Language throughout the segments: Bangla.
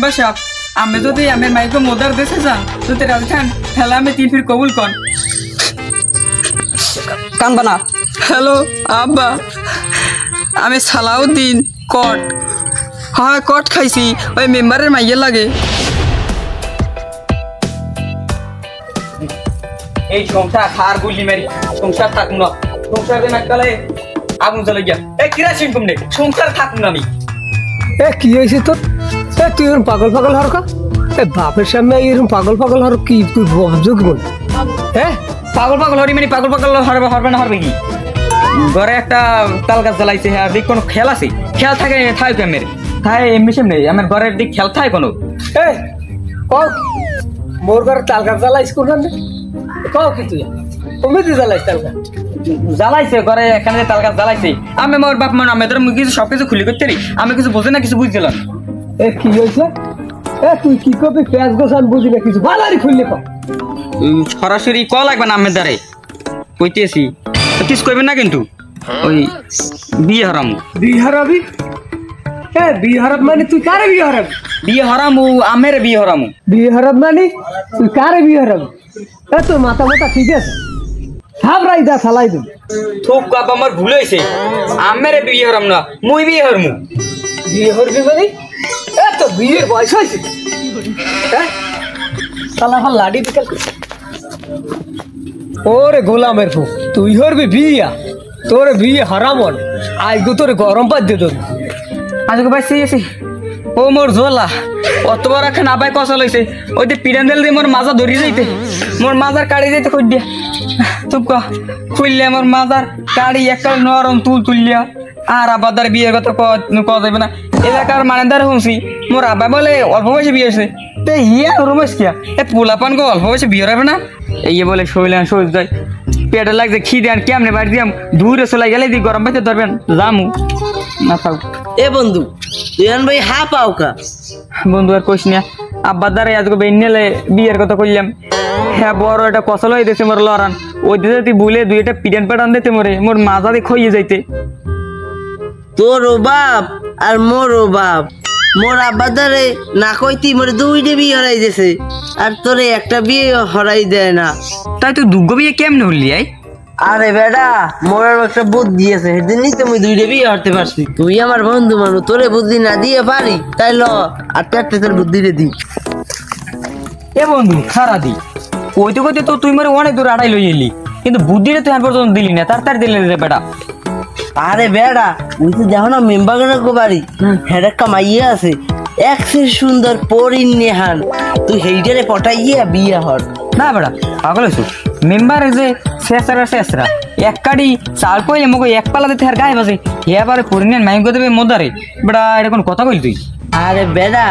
মেম্বার সাহেব আমি যদি আমার মাইকে মোদার দেশে যান তো রাজি খান তাহলে আমি 3 ফির কবুল কন কানবানা। হ্যালো আব্বা আমি সালাউদ্দিন কট হ্যাঁ কট খাইছি ওই মেম্বারের মাইয়ে লাগে এই সংসার হার গুলি মারি সংসার থাকুন না সংসার দিন এককালে আগুন জ্বলে গিয়া এই কিরাসিন কমনে সংসার থাকুন না আমি কি হয়েছে তোর? তুই এরকম পাগল পাগল হরকা বাপের সামনে এরকম পাগল পাগল হর কি তুই যোগ বল? হ্যাঁ পাগল পাগল হরি মানে পাগল পাগল হরবে না হরবে কি ঘরে একটা তাল গাছ জ্বালাইছে আর দিক কোনো খেল আছে খেল থাকে থাই কেমের থাই এমনি সেমনি আমার ঘরের দিক খেল থাকে কোনো মোর ঘরে তাল গাছ জ্বালাইস কোন কও কি তুই কমিটি জ্বালাইস তাল গাছ জ্বালাইছে ঘরে এখানে তাল গাছ জ্বালাইছে আমি মোর বাপ মা আমি ধর কিছু সবকিছু খুলি করতে আমি কিছু বুঝি না কিছু বুঝছিলাম কি হয়েছে তুই কি করবি পেঁয়াজ গোছ আমি বুঝি না কিছু বালারি খুললে কম সরাসরি ক লাগবে না আমের দ্বারে কইতেছি কিছু করবেন না কিন্তু ওই বিয়ে হারাম বিয়ে হারাবি বিয়ে হারাব মানে তুই কারে বিয়ে হারাবি? বিয়ে হারামু আমের বিয়ে হারামু বিয়ে হারাব মানে তুই কারে বিয়ে হারাবি? তোর মাথা মাথা ঠিক আছে হাবরাই দা চালাই দিন খুব কাপ আমার ভুল হয়েছে আমের বিয়ে হারাম না মুই বিয়ে হারমু বিয়ে হরবি মানে তো বিয়ের বয়স হয়েছে সালা ভাল লাডি বিকাল ওরে গোলামের ফুক তুই হরবি বিয়া তোর বিয়ে হারামন আইগো তোর গরম পাত দে তোর আজকে ভাই সেই ও মোর ঝোলা অত বড় এখন আবাই কষা লইছে ওই যে পিরান্ডেল দিয়ে মোর মাজা ধরি যাইতে মোর মাজার কাড়ি যাইতে কই দিয়া চুপ কা খুললে মোর মাজার কাড়ি একটা নরম তুলিয়া আর আবাদার বিয়ের কথা কওয়া যাবে না এলাকার মানেদার শুনছি মোর আব্বা বলে অল্প বয়সে বিয়ে হয়েছে তে হিয়া রমেশ কিয়া এ পোলাপান গো অল্প বয়সে বিয়ে হবে না এই বলে শৈলান সহজ যায় পেটে লাগছে খিদে আর কেমনে বাড়ি দিয়াম দূরে চলে গেলে দি গরম পাইতে ধরবেন জামু না থাক এ বন্ধু তুই ভাই হা পাও কা বন্ধু আর কইস না আব্বার দ্বারা আজকে বেনেলে বিয়ের কথা কইলাম হ্যাঁ বড় একটা কসল হয়ে দিয়েছে মোর লড়ান ওই দিতে তুই ভুলে দুই একটা পিটান পাটান দিতে মোরে মোর মাজা দিয়ে খইয়ে যাইতে তোর ও বাপ আর মোর ও বাপ মোর আব্বার দ্বারে না কইতি মোরে দুইটা বিয়ে হরাই দিয়েছে আর তোরে একটা বিয়ে হরাই দেয় না তাই তুই দুগ্গ বিয়ে কেমনে হলি আই আরে বেটা মোর একটা বুদ্ধি আছে সেদিনই তো মুই দুইটা বিয়ে হরতে পারছি তুই আমার বন্ধু মানু তোরে বুদ্ধি না দিয়ে পারি তাই ল আটটা আটটা তোর বুদ্ধিটা দি এ বন্ধু খারা দি কইতে কইতে তো তুই মোরে অনেক দূর আড়াই লই এলি কিন্তু বুদ্ধিটা তুই আর পর্যন্ত দিলি না তার দিলি রে বেটা আরে বেড়া ওই তো দেখো না মেম্বাগের বাড়ি হ্যাঁ একটা মাইয়া আছে একসের সুন্দর পরিন নেহান তুই হেইটারে পটাইয়া বিয়ে হর না বেটা পাগল হইছো মেম্বারে যে শেষরা এক কাড়ি চাল কইলে মগো এক পালা দিতে আর গায়ে বাজে এবারে পরিনেন মাইক দেবে মোদারে বেটা এটা কোন কথা কইলি তুই আরে বেড়া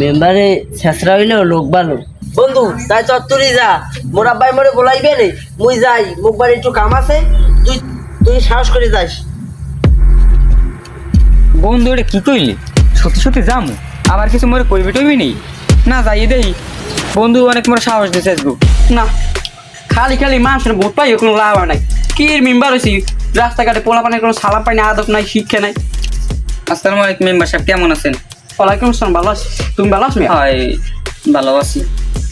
মেম্বারে শেষরা হইলেও লোক ভালো বন্ধু তাই চত্বরি যা মোর আব্বাই মোরে বলাইবে রে মুই যাই মুখ বাড়ি একটু কাম আছে তুই তুই সাহস করে যাস বন্ধু এটা কি কইলি সত্যি সত্যি যামু আবার কিছু মোরে কইবি টইবি নেই না যাই দেই বন্ধু অনেক মোর সাহস দিছে আজগু না খালি খালি মানুষের ভোট পাই কোনো লাভ নাই কি মেম্বার হয়েছি রাস্তাঘাটে পোলাপানের কোনো সালাম পাই না আদব নাই শিক্ষা নাই আসসালামু আলাইকুম মেম্বার সাহেব কেমন আছেন ওয়ালাইকুম আসসালাম ভালো আছি তুমি ভালো আছো হয় ভালো আছি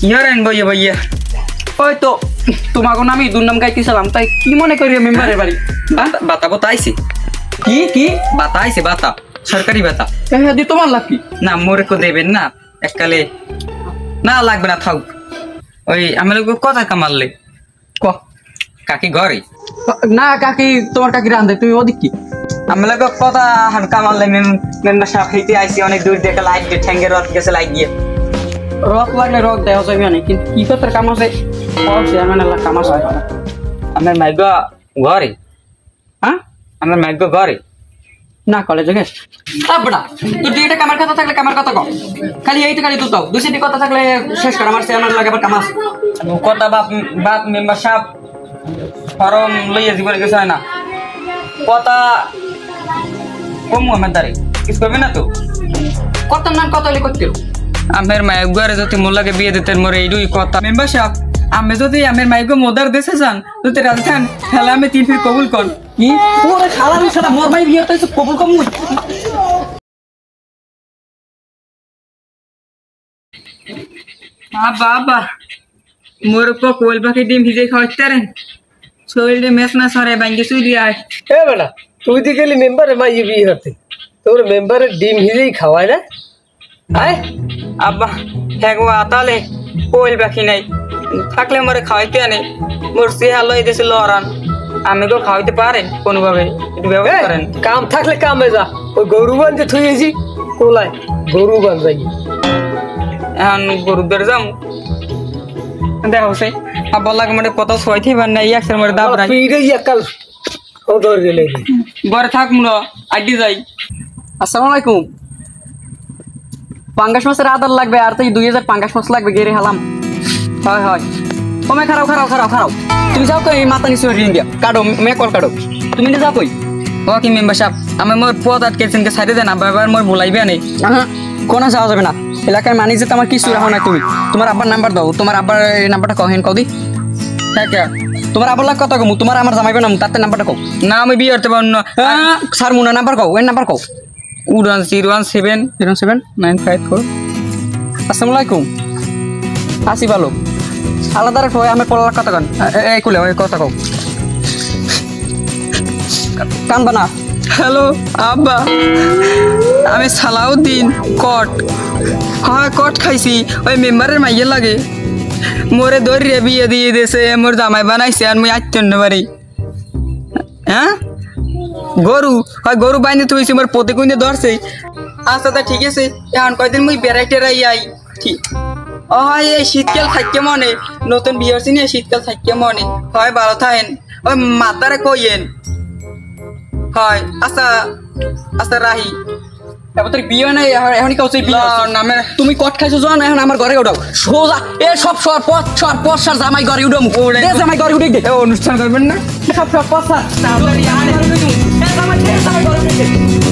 কি হারেন ভাইয়া ভাইয়া ওই তো তোমাকে আমি দুর্নাম গাইতেছিলাম তাই কি মনে করি মেম্বারের বাড়ি বাতা বাতা আইছে কি কি বাতা আইছে বাতা সরকারি বাতা হ্যাঁ দি তোমার লাভ কি না মোরে কো দেবেন না এককালে না লাগবে না থাক ওই আমার কথা কামারলে ক কাকি ঘরে না কাকি তোমার কাকি রান্ধে তুমি ওদিক কি আমার কথা হান কামারলে মেম্বার সাহেব হইতে আইছি অনেক দূর দেখে লাইট দিয়ে ঠ্যাঙ্গের রথ গেছে লাইট গিয়ে রক লাগলে রক দেওয়া যাবে না কিন্তু কি কথার কাম আছে চেয়ারম্যান এলাকা কাম আছে আমার মাইগ ঘরে হ্যাঁ আমার মাইগ ঘরে না কলেজে গেছ বড়া তোর দুইটা কামার কথা থাকলে কামার কথা কম খালি এইটা খালি তুই তাও দুইটি কথা থাকলে শেষ কর আমার চেয়ারম্যান লাগে আবার কাম আছে কথা বাপ বাপ মেম্বার সাহেব ফরম লইয়া জীবনে গেছে হয় না কথা কম আমার দ্বারে কিছু করবে না তো কত নাম কত হলে করতে আমার মাইক ঘরে যদি মোল্লাকে বিয়ে দিতেন মোরে এইটুই কথা মেম্বার সাহেব আমি যদি আমার মাইক মোদার দেশে যান যদি রাজি খান তাহলে আমি 3 ফির কবুল কর কি ওরে খালা মিশালা মোর ভাই বিয়ে হইছে কবুল কম আব্বা আব্বা মোর কোল পাখি ডিম ভিজে খাওয়াতে রে শরীরে মেস মেস হরে ভাঙ্গে চুরি আয় এ বেটা তুই তো গেলি মেম্বারে মাইয়ে বিয়ে হতে তোর মেম্বারের ডিম ভিজেই খাওয়ায় না আয় আব্বা হ্যাঁ তাহলে কোল পাখি নাই থাকলে মোরে খাওয়াইতে আনে মোর সে হালো এদেশে লড়ান আমি তো খাওয়াইতে পারেন কোনোভাবে একটু ব্যবস্থা করেন কাম থাকলে কামে যা ওই গরু বান্ধে থুয়েছি কোলায় গরু বান্ধ যাই এখন গরুদের যাম দেখো সে আব্বা লাগে মানে কত সবাই থাকবেন না একসাথে মোরে দাব রাই পিড়ে একাল ও ধর গেলে ঘরে থাক মুনো আড্ডি যাই আসসালামু আলাইকুম পাঙ্গাস মাছের আদার লাগবে আর তো 2000 পাঙ্গাস মাছ লাগবে গেরে হালাম হয় হয় ও মে খারাপ তুমি যাও কই মাথা নিচে রিং দিয়া কাটো মে কল কাটো তুমি নিয়ে যাও কই ও কি মেম্বার সাহেব আমি মোর পদ আটকেছেন কে সাইডে দেন আবার মোর ভুলাইবে না কোন যাওয়া যাবে না এলাকায় মানি যে তোমার কিছু রাখো না তুমি তোমার আব্বার নাম্বার দাও তোমার আব্বার নাম্বারটা কও হেন কও দি হ্যাঁ তোমার আব্বার লাগ কত কমু তোমার আমার জামাইবে না তাতে নাম্বারটা কও না আমি বিয়ে করতে পারবো না স্যার মুনা নাম্বার কও ওই নাম্বার কও 017 আসসালামু আলাইকুম আসি ভালো আলাদা রেট হয় আমি পড়ার কথা কন এই কুলে ওই কথা কও কানবা না হ্যালো আব্বা আমি সালাউদ্দিন কট হ্যাঁ কট খাইছি ওই মেম্বারের মাইয়ে লাগে মোরে দৌড়িয়ে বিয়ে দিয়ে দিয়েছে মোর জামাই বানাইছে আর মুই আত্মীয় বাড়ি হ্যাঁ গরু হয় গরু বাইনে তুইছি মোর পতে কুইনে ধরছে আচ্ছা তা ঠিক আছে এখন কয়দিন মুই বেড়াইটেরাই আই ঠিক ও হয় এই শীতকাল থাকতে মনে নতুন বিয়ে হচ্ছে নিয়ে শীতকাল থাকতে মনে হয় ভালো থাকেন ওই মাতারে কইয়েন হয় আচ্ছা আচ্ছা রাহি এবার তোর বিয়ে নাই এখনই কাউ বিয়ে নামে তুমি কট খাইছো জান এখন আমার ঘরে উঠাও সোজা এ সব সর পথ সার জামাই ঘরে উঠম জামাই ঘরে উঠে দে অনুষ্ঠান করবেন না সব পথ সার জামাই ঘরে উঠে